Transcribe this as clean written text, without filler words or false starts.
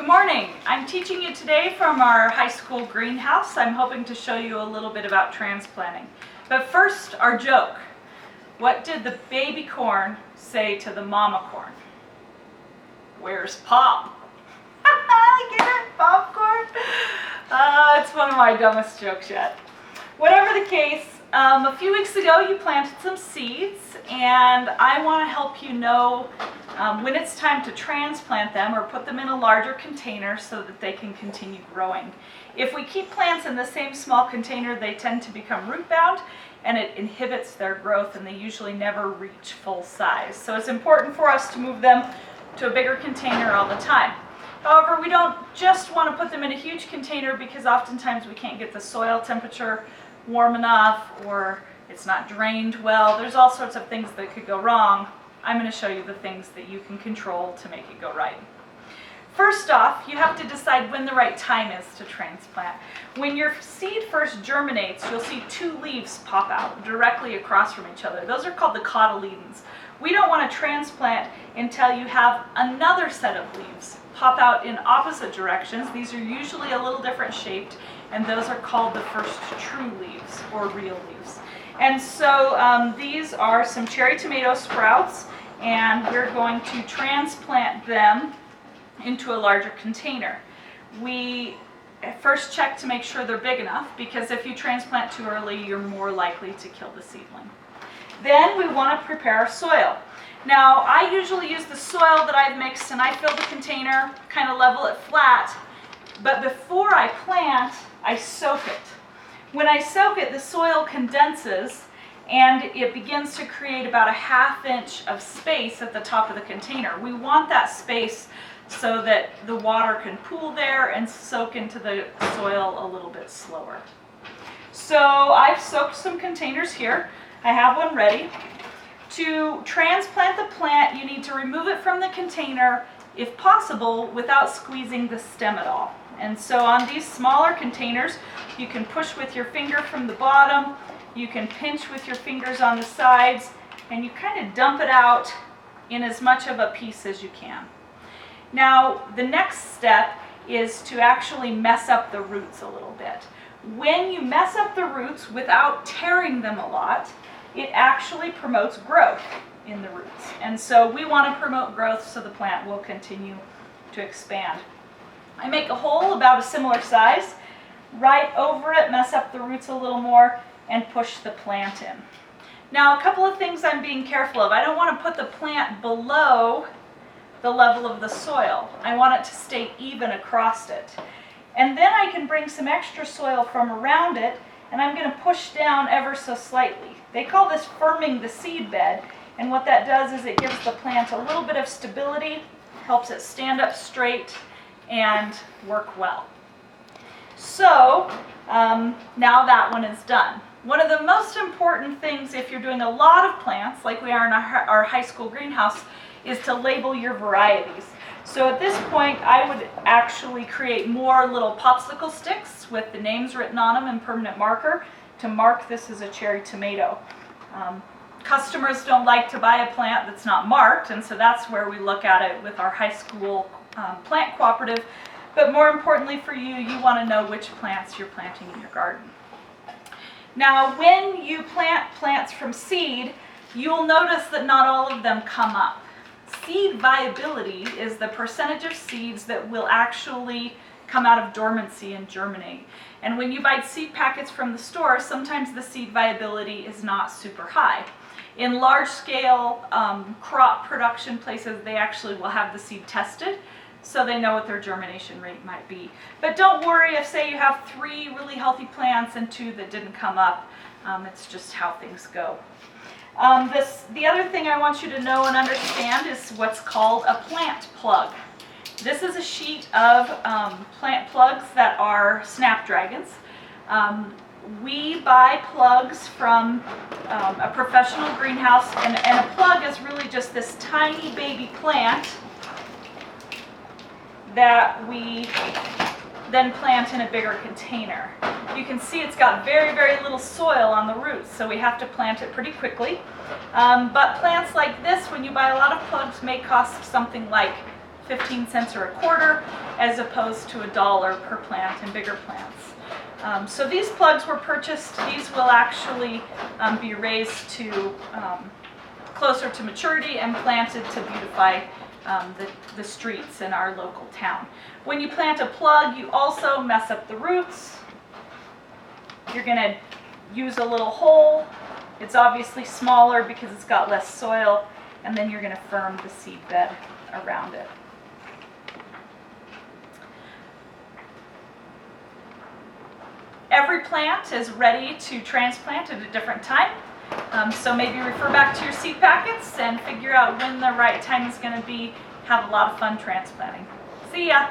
Good morning. I'm teaching you today from our high school greenhouse. I'm hoping to show you a little bit about transplanting. But first, our joke. What did the baby corn say to the mama corn? Where's Pop? Get it? Popcorn? It's one of my dumbest jokes yet. Whatever the case, a few weeks ago you planted some seeds, and I want to help you know when it's time to transplant them or put them in a larger container so that they can continue growing. If we keep plants in the same small container, they tend to become root bound and it inhibits their growth, and they usually never reach full size. So it's important for us to move them to a bigger container all the time. However, we don't just want to put them in a huge container because oftentimes we can't get the soil temperature warm enough or it's not drained well. There's all sorts of things that could go wrong. I'm going to show you the things that you can control to make it go right. First off, you have to decide when the right time is to transplant. When your seed first germinates, you'll see two leaves pop out directly across from each other. Those are called the cotyledons. We don't want to transplant until you have another set of leaves pop out in opposite directions. These are usually a little different shaped, and those are called the first true leaves or real leaves. And so these are some cherry tomato sprouts, and we're going to transplant them into a larger container. We first check to make sure they're big enough, because if you transplant too early, you're more likely to kill the seedling. Then we want to prepare our soil. Now, I usually use the soil that I've mixed, and I fill the container, kind of level it flat, but before I plant, I soak it. When I soak it, the soil condenses and it begins to create about a ½ inch of space at the top of the container. We want that space so that the water can pool there and soak into the soil a little bit slower. So I've soaked some containers here. I have one ready. To transplant the plant, you need to remove it from the container, if possible, without squeezing the stem at all. And so on these smaller containers, you can push with your finger from the bottom, you can pinch with your fingers on the sides, and you kind of dump it out in as much of a piece as you can. Now, the next step is to actually mess up the roots a little bit. When you mess up the roots without tearing them a lot, it actually promotes growth in the roots. And so we want to promote growth so the plant will continue to expand. I make a hole about a similar size, right over it, mess up the roots a little more, and push the plant in. Now, a couple of things I'm being careful of. I don't want to put the plant below the level of the soil. I want it to stay even across it. And then I can bring some extra soil from around it, and I'm going to push down ever so slightly. They call this firming the seed bed, and what that does is it gives the plant a little bit of stability, helps it stand up straight and work well. So now that one is done. One of the most important things if you're doing a lot of plants, like we are in our high school greenhouse, is to label your varieties. So at this point, I would actually create more little popsicle sticks with the names written on them in permanent marker to mark this as a cherry tomato. Customers don't like to buy a plant that's not marked, and so that's where we look at it with our high school plant cooperative. But more importantly for you, you want to know which plants you're planting in your garden. Now, when you plant plants from seed, you'll notice that not all of them come up. Seed viability is the percentage of seeds that will actually come out of dormancy and germinate. And when you buy seed packets from the store, sometimes the seed viability is not super high. In large-scale crop production places, they actually will have the seed tested so they know what their germination rate might be. But don't worry if, say, you have 3 really healthy plants and 2 that didn't come up. It's just how things go. The other thing I want you to know and understand is what's called a plant plug. This is a sheet of plant plugs that are snapdragons. We buy plugs from a professional greenhouse, and a plug is really just this tiny baby plant that we then plant in a bigger container. You can see it's got very, very little soil on the roots, so we have to plant it pretty quickly. But plants like this, when you buy a lot of plugs, may cost something like 15 cents or a quarter, as opposed to $1 per plant in bigger plants. So these plugs were purchased. These will actually be raised to closer to maturity and planted to beautify the streets in our local town. When you plant a plug, you also mess up the roots. You're going to use a little hole. It's obviously smaller because it's got less soil, and then you're going to firm the seed bed around it. Every plant is ready to transplant at a different time. So maybe refer back to your seed packets and figure out when the right time is going to be. Have a lot of fun transplanting. See ya!